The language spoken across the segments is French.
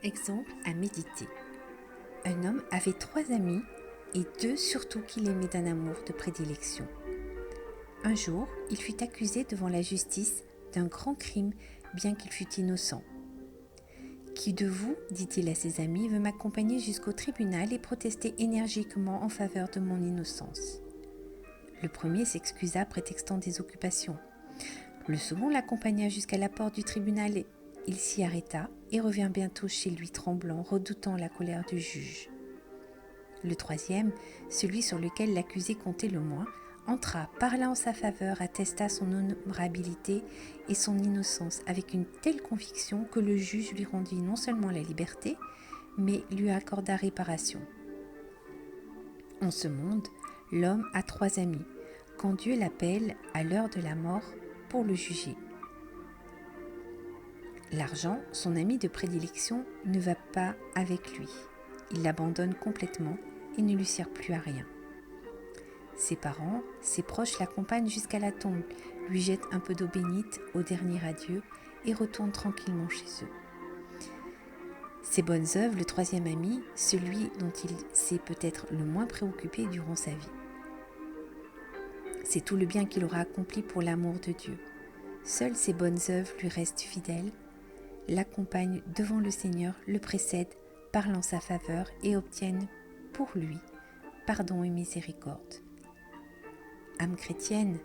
Exemple à méditer. Un homme avait 3 amis et 2 surtout qu'il aimait d'un amour de prédilection. Un jour, il fut accusé devant la justice d'un grand crime bien qu'il fût innocent. Qui de vous, dit-il à ses amis, veut m'accompagner jusqu'au tribunal et protester énergiquement en faveur de mon innocence ? Le premier s'excusa prétextant des occupations. Le second l'accompagna jusqu'à la porte du tribunal et il s'y arrêta et revint bientôt chez lui tremblant, redoutant la colère du juge. Le troisième, celui sur lequel l'accusé comptait le moins, entra, parla en sa faveur, attesta son honorabilité et son innocence avec une telle conviction que le juge lui rendit non seulement la liberté, mais lui accorda réparation. En ce monde, l'homme a 3 amis, quand Dieu l'appelle à l'heure de la mort pour le juger. L'argent, son ami de prédilection, ne va pas avec lui. Il l'abandonne complètement et ne lui sert plus à rien. Ses parents, ses proches l'accompagnent jusqu'à la tombe, lui jettent un peu d'eau bénite au dernier adieu et retournent tranquillement chez eux. Ses bonnes œuvres, le 3e ami, celui dont il s'est peut-être le moins préoccupé durant sa vie. C'est tout le bien qu'il aura accompli pour l'amour de Dieu. Seules ses bonnes œuvres lui restent fidèles, l'accompagnent devant le Seigneur, le précèdent, parlent en sa faveur et obtiennent pour lui pardon et miséricorde. Âme chrétienne,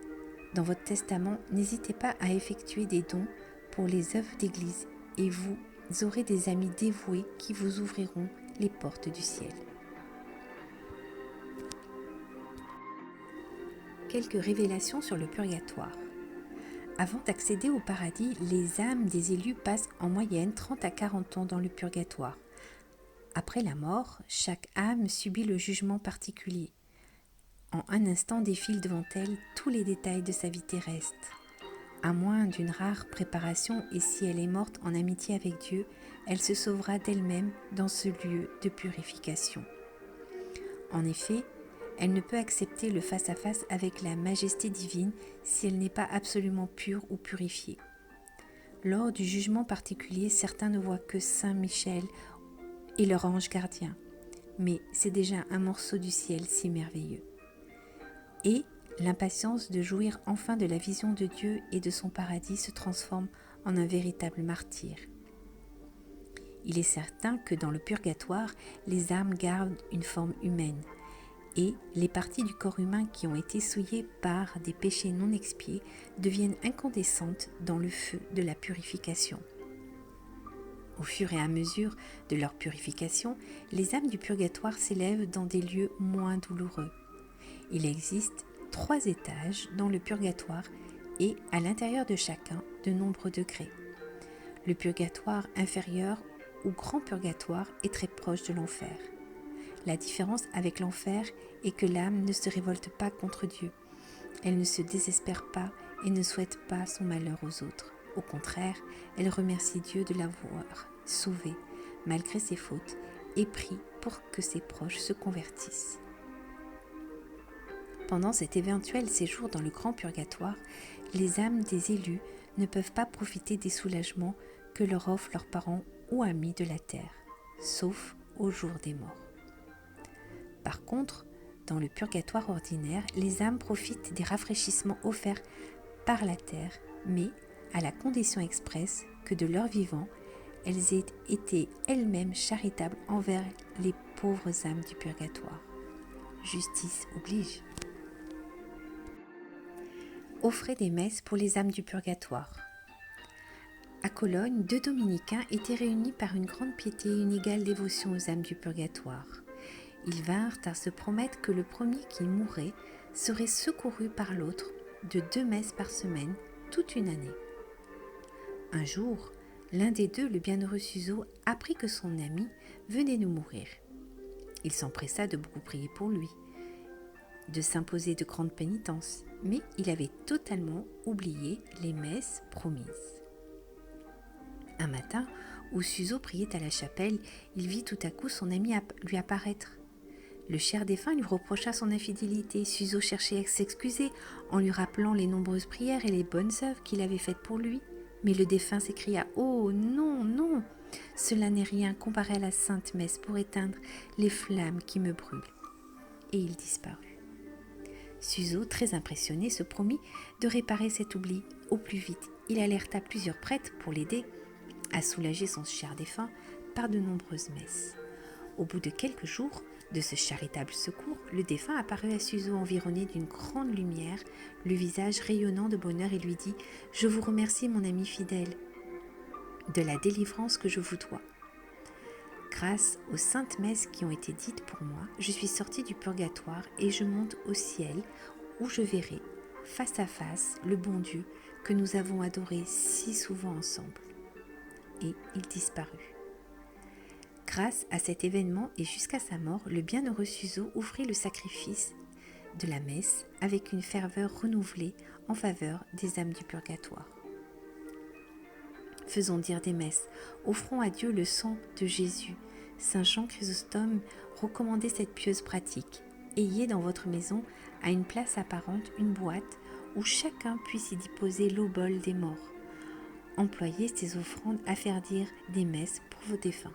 dans votre testament, n'hésitez pas à effectuer des dons pour les œuvres d'église et vous aurez des amis dévoués qui vous ouvriront les portes du ciel. Quelques révélations sur le purgatoire. Avant d'accéder au paradis, les âmes des élus passent en moyenne 30 à 40 ans dans le purgatoire. Après la mort, chaque âme subit le jugement particulier. En un instant défilent devant elle tous les détails de sa vie terrestre. À moins d'une rare préparation, et si elle est morte en amitié avec Dieu, elle se sauvera d'elle-même dans ce lieu de purification. En effet, elle ne peut accepter le face-à-face avec la majesté divine si elle n'est pas absolument pure ou purifiée. Lors du jugement particulier, certains ne voient que Saint Michel et leur ange gardien, mais c'est déjà un morceau du ciel si merveilleux. Et l'impatience de jouir enfin de la vision de Dieu et de son paradis se transforme en un véritable martyr. Il est certain que dans le purgatoire, les âmes gardent une forme humaine et les parties du corps humain qui ont été souillées par des péchés non expiés deviennent incandescentes dans le feu de la purification. Au fur et à mesure de leur purification, les âmes du purgatoire s'élèvent dans des lieux moins douloureux. Il existe 3 étages dans le purgatoire et à l'intérieur de chacun de nombreux degrés. Le purgatoire inférieur ou grand purgatoire est très proche de l'enfer. La différence avec l'enfer est que l'âme ne se révolte pas contre Dieu. Elle ne se désespère pas et ne souhaite pas son malheur aux autres. Au contraire, elle remercie Dieu de l'avoir sauvée malgré ses fautes et prie pour que ses proches se convertissent. Pendant cet éventuel séjour dans le grand purgatoire, les âmes des élus ne peuvent pas profiter des soulagements que leur offrent leurs parents ou amis de la terre, sauf au jour des morts. Par contre, dans le purgatoire ordinaire, les âmes profitent des rafraîchissements offerts par la terre, mais à la condition expresse que de leur vivant, elles aient été elles-mêmes charitables envers les pauvres âmes du purgatoire. Justice oblige. Offrez des messes pour les âmes du purgatoire. À Cologne, 2 dominicains étaient réunis par une grande piété et une égale dévotion aux âmes du purgatoire. Ils vinrent à se promettre que le premier qui mourrait serait secouru par l'autre de 2 messes par semaine, toute une année. Un jour, l'un des 2, le bienheureux Suso, apprit que son ami venait de mourir. Il s'empressa de beaucoup prier pour lui, de s'imposer de grandes pénitences, mais il avait totalement oublié les messes promises. Un matin, où Suso priait à la chapelle, il vit tout à coup son ami lui apparaître. Le cher défunt lui reprocha son infidélité. Suso cherchait à s'excuser en lui rappelant les nombreuses prières et les bonnes œuvres qu'il avait faites pour lui. Mais le défunt s'écria: « Oh non, non, cela n'est rien comparé à la sainte messe pour éteindre les flammes qui me brûlent. » Et il disparut. Suso, très impressionné, se promit de réparer cet oubli au plus vite. Il alerta plusieurs prêtres pour l'aider à soulager son cher défunt par de nombreuses messes. Au bout de quelques jours de ce charitable secours, le défunt apparut à Suso environné d'une grande lumière, le visage rayonnant de bonheur, et lui dit: « Je vous remercie, mon ami fidèle, de la délivrance que je vous dois. Grâce aux saintes messes qui ont été dites pour moi, je suis sorti du purgatoire et je monte au ciel où je verrai face à face le bon Dieu que nous avons adoré si souvent ensemble. » Et il disparut. Grâce à cet événement et jusqu'à sa mort, le bienheureux Suso offrit le sacrifice de la messe avec une ferveur renouvelée en faveur des âmes du purgatoire. Faisons dire des messes, offrons à Dieu le sang de Jésus. Saint Jean Chrysostome recommandait cette pieuse pratique. Ayez dans votre maison, à une place apparente, une boîte où chacun puisse y déposer l'obole des morts. Employez ces offrandes à faire dire des messes pour vos défunts.